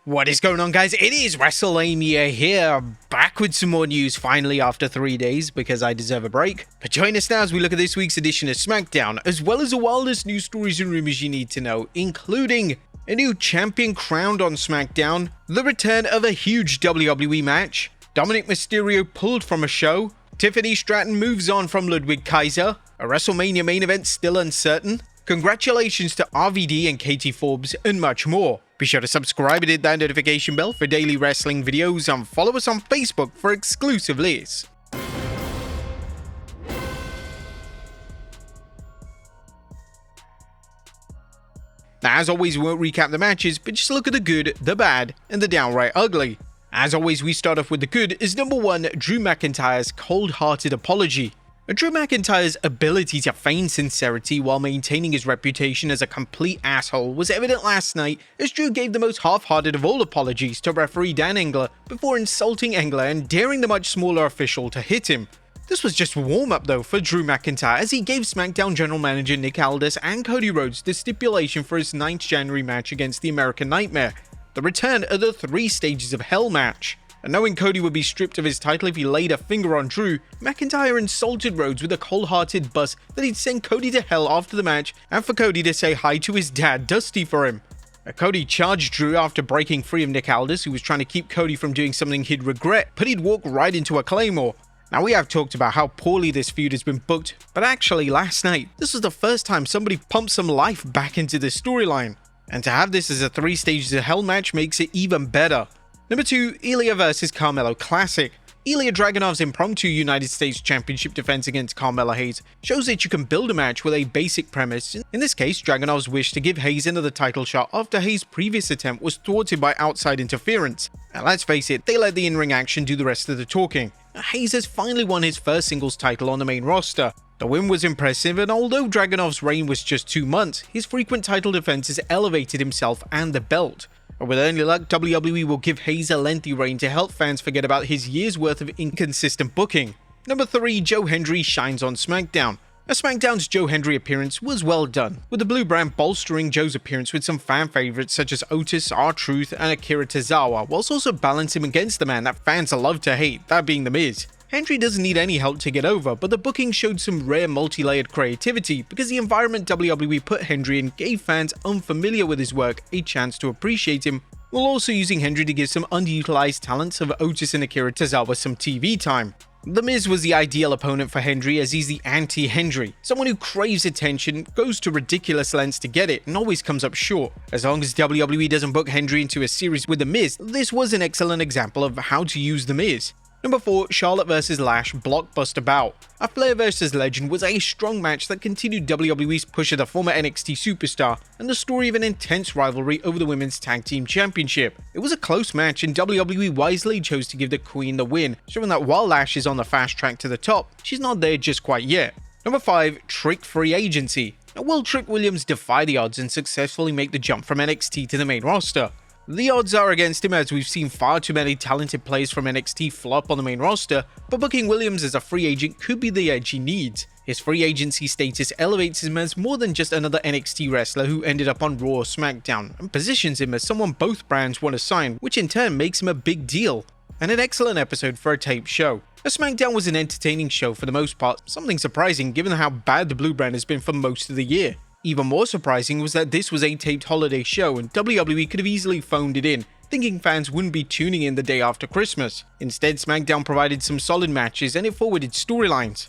What is going on, guys? It is Wrestlelamia here, back with some more news finally after 3 days because I deserve a break. But join us now as we look at this week's edition of Smackdown, as well as the wildest news stories and rumors you need to know, including a new champion crowned on Smackdown, the return of a huge WWE match, Dominik Mysterio pulled from a show, Tiffany Stratton moves on from Ludwig Kaiser, a WrestleMania main event still uncertain, congratulations to RVD and Katie Forbes, and much more. Be sure to subscribe and hit that notification bell for daily wrestling videos and follow us on Facebook for exclusive lists. Now, as always, we won't recap the matches, but just look at the good, the bad, and the downright ugly. As always, we start off with the good is number 1, Drew McIntyre's cold-hearted apology. Drew McIntyre's ability to feign sincerity while maintaining his reputation as a complete asshole was evident last night as Drew gave the most half-hearted of all apologies to referee Dan Engler before insulting Engler and daring the much smaller official to hit him. This was just a warm-up though for Drew McIntyre as he gave SmackDown general manager Nick Aldis and Cody Rhodes the stipulation for his 9th January match against the American Nightmare, the return of the 3 Stages of Hell match. And knowing Cody would be stripped of his title if he laid a finger on Drew, McIntyre insulted Rhodes with a cold-hearted buzz that he'd send Cody to hell after the match and for Cody to say hi to his dad Dusty for him. Cody charged Drew after breaking free of Nick Aldis, who was trying to keep Cody from doing something he'd regret, but he'd walk right into a Claymore. Now, we have talked about how poorly this feud has been booked, but actually last night, this was the first time somebody pumped some life back into this storyline. And to have this as a 3 Stages of Hell match makes it even better. Number 2, Ilya vs Carmelo Classic. Ilya Dragunov's impromptu United States Championship defense against Carmelo Hayes shows that you can build a match with a basic premise, in this case Dragunov's wish to give Hayes another title shot after Hayes' previous attempt was thwarted by outside interference. And let's face it, they let the in-ring action do the rest of the talking. Hayes has finally won his first singles title on the main roster. The win was impressive, and although Dragunov's reign was just 2 months, his frequent title defenses elevated himself and the belt. With any luck, WWE will give Hayes a lengthy reign to help fans forget about his year's worth of inconsistent booking. Number 3, Joe Hendry shines on SmackDown. SmackDown's Joe Hendry appearance was well done, with the Blue Brand bolstering Joe's appearance with some fan favorites such as Otis, R-Truth, and Akira Tozawa, whilst also balancing him against the man that fans love to hate, that being The Miz. Hendry doesn't need any help to get over, but the booking showed some rare multi-layered creativity because the environment WWE put Hendry in gave fans unfamiliar with his work a chance to appreciate him, while also using Hendry to give some underutilized talents of Otis and Akira Tozawa some TV time. The Miz was the ideal opponent for Hendry as he's the anti-Hendry, someone who craves attention, goes to ridiculous lengths to get it, and always comes up short. As long as WWE doesn't book Hendry into a series with The Miz, this was an excellent example of how to use The Miz. Number 4, Charlotte vs Lash blockbuster bout. A Flair vs Legend was a strong match that continued WWE's push of the former NXT superstar and the story of an intense rivalry over the Women's Tag Team Championship. It was a close match and WWE wisely chose to give the Queen the win, showing that while Lash is on the fast track to the top, she's not there just quite yet. Number 5, Trick Free Agency. Now, will Trick Williams defy the odds and successfully make the jump from NXT to the main roster? The odds are against him as we've seen far too many talented players from NXT flop on the main roster, but booking Williams as a free agent could be the edge he needs. His free agency status elevates him as more than just another NXT wrestler who ended up on Raw or SmackDown, and positions him as someone both brands want to sign, which in turn makes him a big deal. And an excellent episode for a taped show. SmackDown was an entertaining show for the most part, something surprising given how bad the Blue Brand has been for most of the year. Even more surprising was that this was a taped holiday show and WWE could have easily phoned it in, thinking fans wouldn't be tuning in the day after Christmas. Instead, SmackDown provided some solid matches and it forwarded storylines.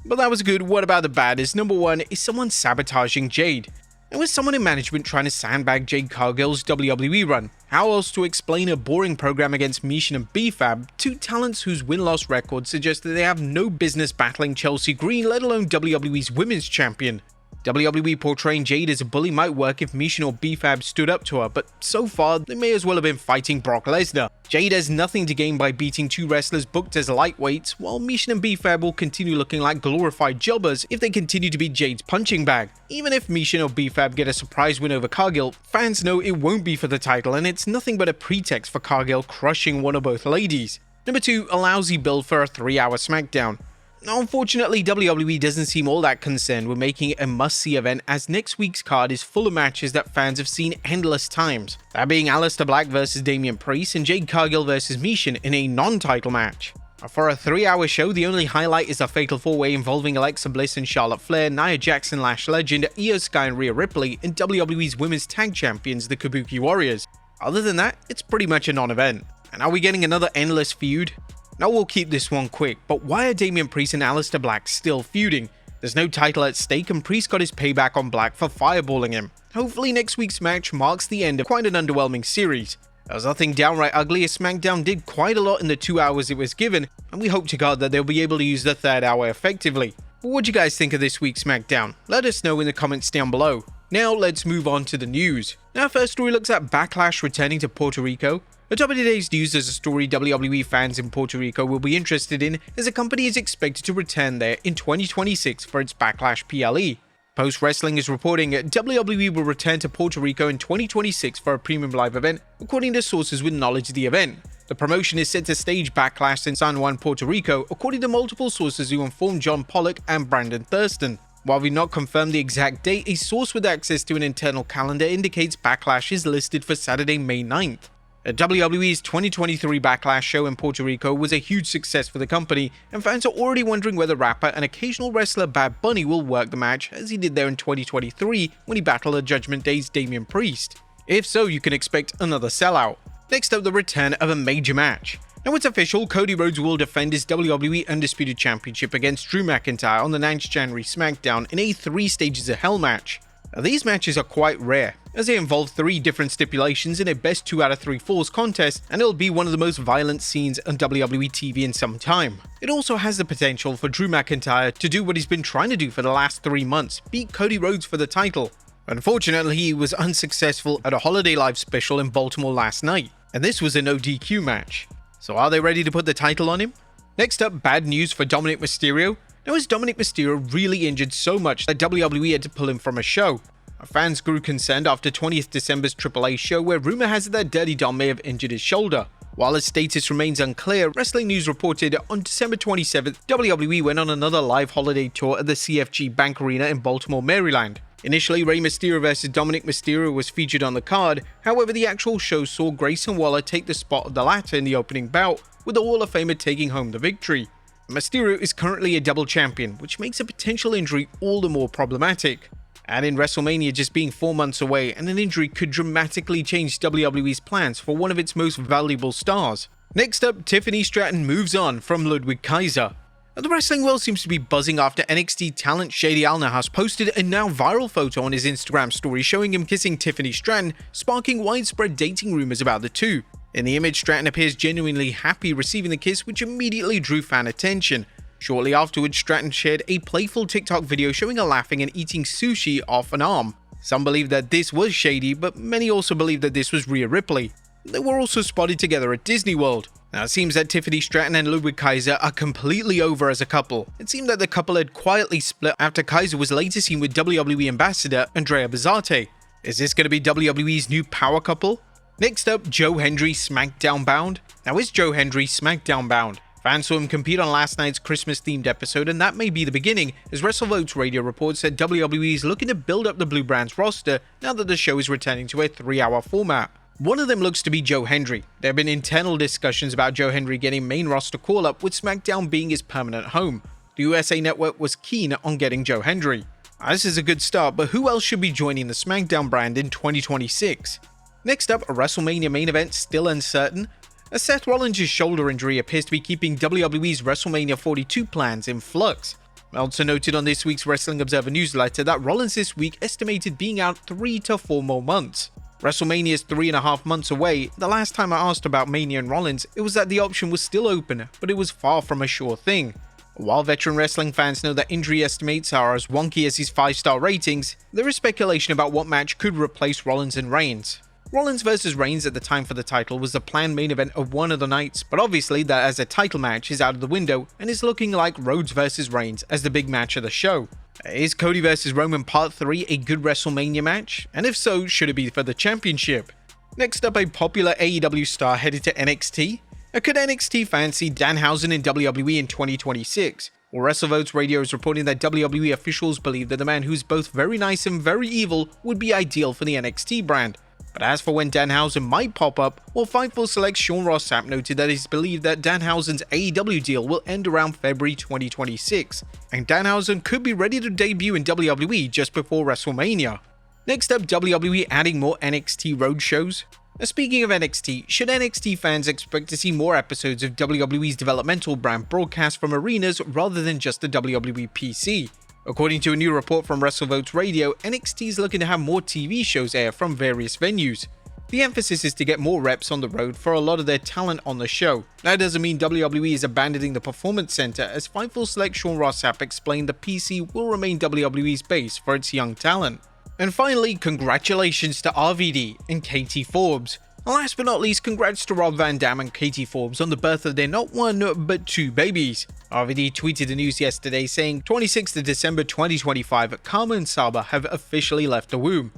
But that was good. What about the bad? Is number 1 is someone sabotaging Jade. And with someone in management trying to sandbag Jade Cargill's WWE run, how else to explain a boring program against Mishin and B-Fab, 2 talents whose win-loss record suggests that they have no business battling Chelsea Green, let alone WWE's Women's Champion. WWE portraying Jade as a bully might work if Mishin or B-Fab stood up to her, but so far they may as well have been fighting Brock Lesnar. Jade has nothing to gain by beating 2 wrestlers booked as lightweights, while Mishin and B-Fab will continue looking like glorified jobbers if they continue to be Jade's punching bag. Even if Mishin or B-Fab get a surprise win over Cargill, fans know it won't be for the title and it's nothing but a pretext for Cargill crushing one or both ladies. Number 2, a lousy build for a 3-hour SmackDown. Now, unfortunately, WWE doesn't seem all that concerned with making it a must-see event, as next week's card is full of matches that fans have seen endless times, that being Aleister Black vs Damian Priest and Jade Cargill vs Michin in a non-title match. For a 3-hour show, the only highlight is a fatal 4-way involving Alexa Bliss and Charlotte Flair, Nia Jax and Lash Legend, Io Sky and Rhea Ripley, and WWE's Women's Tag Champions, the Kabuki Warriors. Other than that, it's pretty much a non-event. And are we getting another endless feud? Now we'll keep this one quick, but why are Damian Priest and Aleister Black still feuding? There's no title at stake and Priest got his payback on Black for fireballing him. Hopefully next week's match marks the end of quite an underwhelming series. As nothing downright ugly, as Smackdown did quite a lot in the 2 hours it was given, and we hope to God that they'll be able to use the 3rd hour effectively. But what do you guys think of this week's Smackdown? Let us know in the comments down below. Now let's move on to the news. Our first story looks at Backlash returning to Puerto Rico. Atop of today's news, there's a story WWE fans in Puerto Rico will be interested in, as the company is expected to return there in 2026 for its Backlash PLE. Post Wrestling is reporting WWE will return to Puerto Rico in 2026 for a premium live event, according to sources with knowledge of the event. The promotion is set to stage Backlash in San Juan, Puerto Rico, according to multiple sources who informed John Pollock and Brandon Thurston. While we've not confirmed the exact date, a source with access to an internal calendar indicates Backlash is listed for Saturday, May 9th. WWE's 2023 Backlash show in Puerto Rico was a huge success for the company, and fans are already wondering whether rapper and occasional wrestler Bad Bunny will work the match as he did there in 2023 when he battled a Judgment Day's Damian Priest. If so, you can expect another sellout. Next up, the return of a major match. Now it's official, Cody Rhodes will defend his WWE Undisputed Championship against Drew McIntyre on the 9th January Smackdown in a 3 Stages of Hell match. Now, these matches are quite rare, as they involve 3 different stipulations in a best 2 out of 3 falls contest, and it'll be one of the most violent scenes on WWE TV in some time. It also has the potential for Drew McIntyre to do what he's been trying to do for the last 3 months, beat Cody Rhodes for the title. Unfortunately, he was unsuccessful at a Holiday Live special in Baltimore last night, and this was a no DQ match. So are they ready to put the title on him? Next up, bad news for Dominik Mysterio. Now, is Dominik Mysterio really injured so much that WWE had to pull him from a show? Fans grew concerned after 20th December's AAA show, where rumor has it that Dirty Dom may have injured his shoulder. While his status remains unclear, Wrestling News reported on December 27th, WWE went on another live holiday tour at the CFG Bank Arena in Baltimore, Maryland. Initially, Rey Mysterio vs Dominik Mysterio was featured on the card, however the actual show saw Grayson Waller take the spot of the latter in the opening bout, with the Hall of Famer taking home the victory. Mysterio is currently a double champion, which makes a potential injury all the more problematic. And in WrestleMania just being 4 months away, and an injury could dramatically change WWE's plans for one of its most valuable stars. Next up, Tiffany Stratton moves on from Ludwig Kaiser. Now, the wrestling world seems to be buzzing after NXT talent Shady Alnahas posted a now viral photo on his Instagram story showing him kissing Tiffany Stratton, sparking widespread dating rumors about the two. In the image, Stratton appears genuinely happy receiving the kiss, which immediately drew fan attention. Shortly afterwards, Stratton shared a playful TikTok video showing her laughing and eating sushi off an arm. Some believe that this was Shady, but many also believe that this was Rhea Ripley. They were also spotted together at Disney World. Now, it seems that Tiffany Stratton and Ludwig Kaiser are completely over as a couple. It seemed that the couple had quietly split after Kaiser was later seen with WWE ambassador Andrea Bazzate. Is this going to be WWE's new power couple? Next up, Joe Hendry Smackdown bound. Now, is Joe Hendry Smackdown bound? Fans saw him compete on last night's Christmas-themed episode, and that may be the beginning, as WrestleVotes radio reports that WWE is looking to build up the Blue Brand's roster now that the show is returning to a 3-hour format. One of them looks to be Joe Hendry. There have been internal discussions about Joe Hendry getting main roster call-up, with SmackDown being his permanent home. The USA Network was keen on getting Joe Hendry. This is a good start, but who else should be joining the SmackDown brand in 2026? Next up, a WrestleMania main event still uncertain. Seth Rollins' shoulder injury appears to be keeping WWE's WrestleMania 42 plans in flux. Meltzer noted on this week's Wrestling Observer newsletter that Rollins this week estimated being out 3 to 4 more months. WrestleMania is 3.5 months away. The last time I asked about Mania and Rollins, it was that the option was still open, but it was far from a sure thing. While veteran wrestling fans know that injury estimates are as wonky as his 5-star ratings, there is speculation about what match could replace Rollins and Reigns. Rollins vs Reigns at the time for the title was the planned main event of one of the nights, but obviously that as a title match is out of the window and is looking like Rhodes vs Reigns as the big match of the show. Is Cody vs Roman Part 3 a good WrestleMania match? And if so, should it be for the championship? Next up, a popular AEW star headed to NXT. Could NXT fans see Danhausen in WWE in 2026? Well, WrestleVotes Radio is reporting that WWE officials believe that the man who's both very nice and very evil would be ideal for the NXT brand. But as for when Danhausen might pop up, well, Fightful Select Sean Ross Sapp noted that it's believed that Danhausen's AEW deal will end around February 2026, and Danhausen could be ready to debut in WWE just before WrestleMania. Next up, WWE adding more NXT road shows. Now, speaking of NXT, should NXT fans expect to see more episodes of WWE's developmental brand broadcast from arenas rather than just the WWE PC? According to a new report from WrestleVotes Radio, NXT is looking to have more TV shows air from various venues. The emphasis is to get more reps on the road for a lot of their talent on the show. That doesn't mean WWE is abandoning the Performance Center, as Fightful Select Sean Ross Sapp explained the PC will remain WWE's base for its young talent. And finally, congratulations to RVD and Katie Forbes. Last but not least, congrats to Rob Van Dam and Katie Forbes on the birth of their not one but two babies. RVD tweeted the news yesterday saying 26th of December 2025, Karma and Saba have officially left the womb.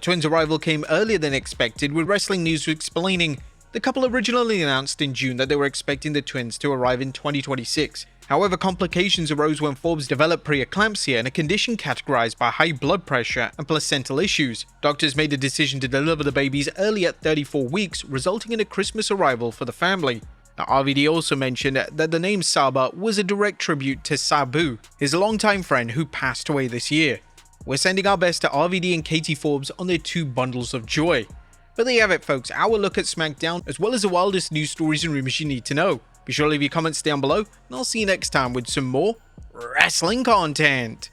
Twins' arrival came earlier than expected, with Wrestling News explaining the couple originally announced in June that they were expecting the twins to arrive in 2026. However, complications arose when Forbes developed preeclampsia and a condition categorized by high blood pressure and placental issues. Doctors made the decision to deliver the babies early at 34 weeks, resulting in a Christmas arrival for the family. Now, RVD also mentioned that the name Saba was a direct tribute to Sabu, his longtime friend who passed away this year. We're sending our best to RVD and Katie Forbes on their two bundles of joy. But there you have it, folks, our look at Smackdown, as well as the wildest news stories and rumors you need to know. Be sure to leave your comments down below, and I'll see you next time with some more wrestling content.